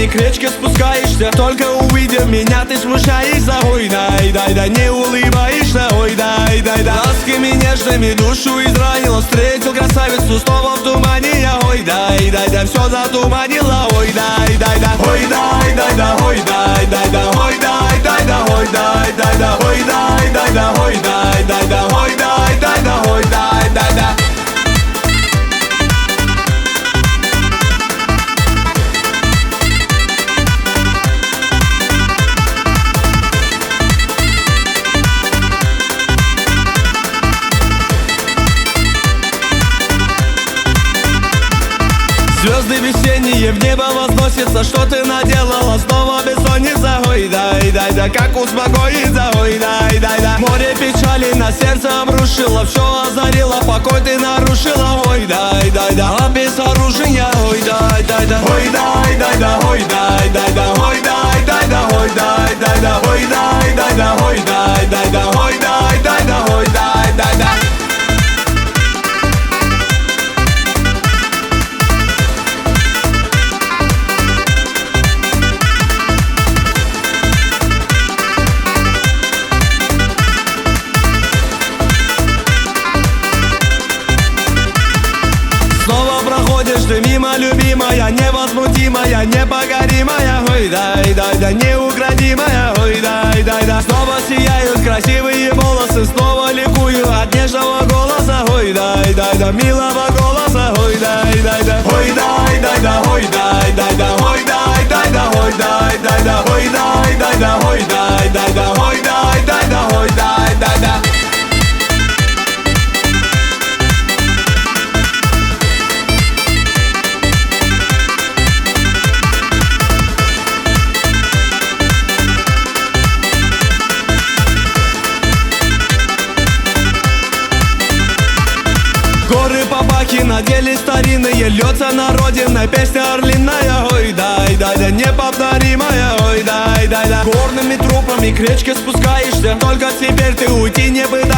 трупами к речке спускаешься. Только увидев меня, ты смущаешься. Ой, дай, дай, дай, не улыбаешься. Ой, дай, дай, дай, ласками нежными душу изранила. Встретил красавицу снова в тумане я. Ой, дай, дай, дай, все затуманила. Ой, дай, дай, дай, ой, дай, дай, дай, ой, дай, дай, дай, ой, дай, дай, дай, ой, дай, дай, дай, ой, дай, дай, дай, ой, дай, дай, дай, ой, дай, дай, дай, ой, дай, дай, дай. Звезды весенние в небо возносятся. Что ты наделала? Снова бессонница. Ой, дай, дай, дай, как успокоиться? Ой, дай, дай, дай, море печали на сердце обрушило. Все озарило, покой ты нарушила. Ой, дай, дай, дай, а без оружия. Ой, дай, дай, дай, ой, дай, дай, дай, ой, дай, дай, дай, ой, дай, дай, дай, ой, дай, дай, дай, ой, дай, дай, дай, ой, дай, дай, дай, ой, дай, дай, дай, ой, дай, дай, дай. Снова проходишь ты мимо, любимая, невозмутимая, непокоримая. Ой, дай, дай, дай, неукротимая. Ой, дай, дай, дай, снова сияют красивые волосы. Снова ликую от нежного голоса. Ой, дай, дай, дай, милого голоса. Ой, дай, дай, дай, ой, дай, дай, дай, ой, дай, дай, дай, ой, дай, дай, дай, ой, дай, дай, дай, ой, дай, дай, дай, ой, дай, дай, дай, ой, дай, дай, дай, ой, дай, дай, дай. Горы Побаки надели старинные, льется на родиной песня орлиная. Ой, дай, дай, дай, неповторимая. Ой, дай, дай, дай, горными трупами к речке спускаешься. Только теперь ты уйти не пытаешься.